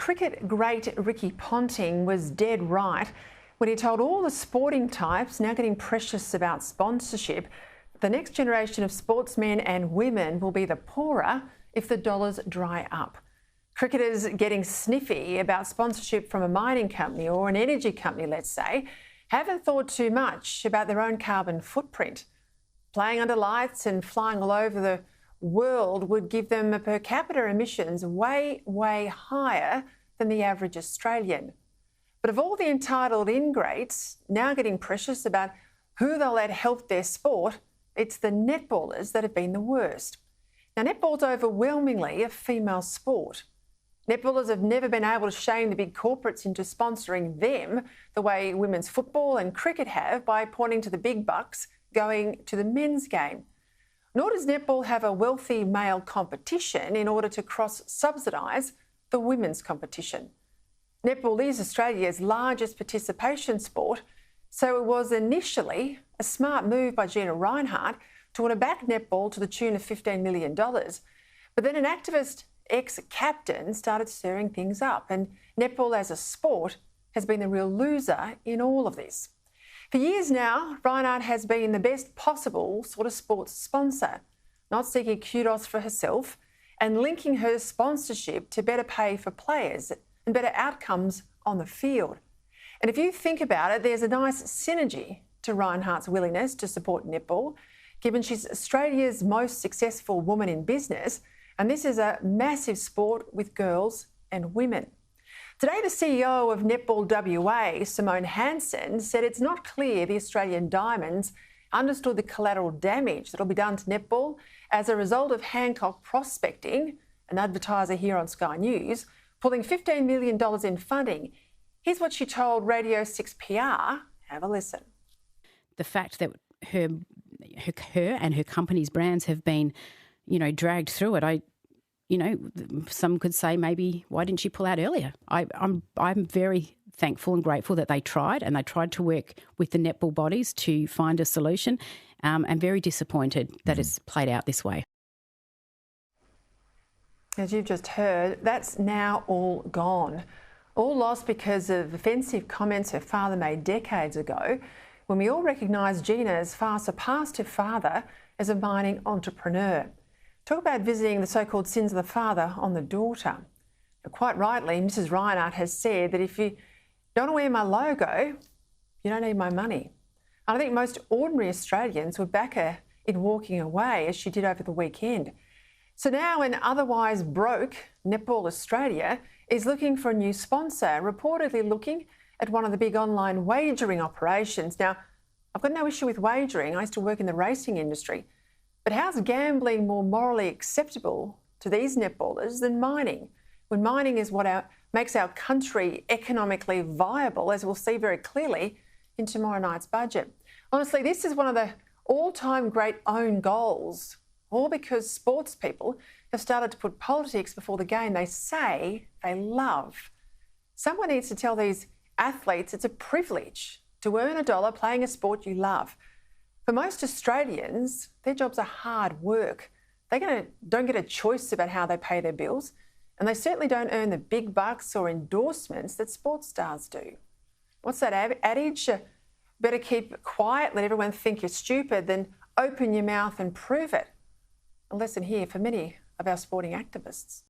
cricket great Ricky Ponting was dead right when he told all the sporting types now getting precious about sponsorship, the next generation of sportsmen and women will be the poorer if the dollars dry up. Cricketers getting sniffy about sponsorship from a mining company or an energy company, let's say, haven't thought too much about their own carbon footprint. Playing under lights and flying all over the world would give them a per capita emissions way, way higher than the average Australian. But of all the entitled ingrates now getting precious about who they'll let help their sport, it's the netballers that have been the worst. Now, netball's overwhelmingly a female sport. Netballers have never been able to shame the big corporates into sponsoring them the way women's football and cricket have by pointing to the big bucks going to the men's game. Nor does netball have a wealthy male competition in order to cross-subsidise the women's competition. Netball is Australia's largest participation sport, so it was initially a smart move by Gina Rinehart to want to back netball to the tune of $15 million. But then an activist ex-captain started stirring things up, and netball as a sport has been the real loser in all of this. For years now, Rinehart has been the best possible sort of sports sponsor, not seeking kudos for herself and linking her sponsorship to better pay for players and better outcomes on the field. And if you think about it, there's a nice synergy to Rinehart's willingness to support netball, given she's Australia's most successful woman in business, and this is a massive sport with girls and women. Today, the CEO of Netball WA, Simone Hansen, said it's not clear the Australian Diamonds understood the collateral damage that will be done to netball as a result of Hancock prospecting, an advertiser here on Sky News, pulling $15 million in funding. Here's what she told Radio 6 PR. Have a listen. The fact that her and her company's brands have been, dragged through it, some could say maybe why didn't she pull out earlier? I'm very thankful and grateful that they tried, and they tried to work with the netball bodies to find a solution. I'm very disappointed that it's played out this way. As you've just heard, that's now all gone. All lost because of offensive comments her father made decades ago, when we all recognise Gina has far surpassed her father as a mining entrepreneur. Talk about visiting the so-called sins of the father on the daughter. Now, quite rightly, Mrs Rinehart has said that if you don't wear my logo, you don't need my money. And I think most ordinary Australians would back her in walking away, as she did over the weekend. So now an otherwise broke Netball Australia is looking for a new sponsor, reportedly looking at one of the big online wagering operations. Now, I've got no issue with wagering. I used to work in the racing industry. But how's gambling more morally acceptable to these netballers than mining, when mining is what makes our country economically viable, as we'll see very clearly in tomorrow night's budget? Honestly, this is one of the all-time great own goals, all because sports people have started to put politics before the game they say they love. Someone needs to tell these athletes it's a privilege to earn a dollar playing a sport you love. For most Australians, their jobs are hard work. They don't get a choice about how they pay their bills, and they certainly don't earn the big bucks or endorsements that sports stars do. What's that adage? Better keep quiet, let everyone think you're stupid, than open your mouth and prove it. A lesson here for many of our sporting activists.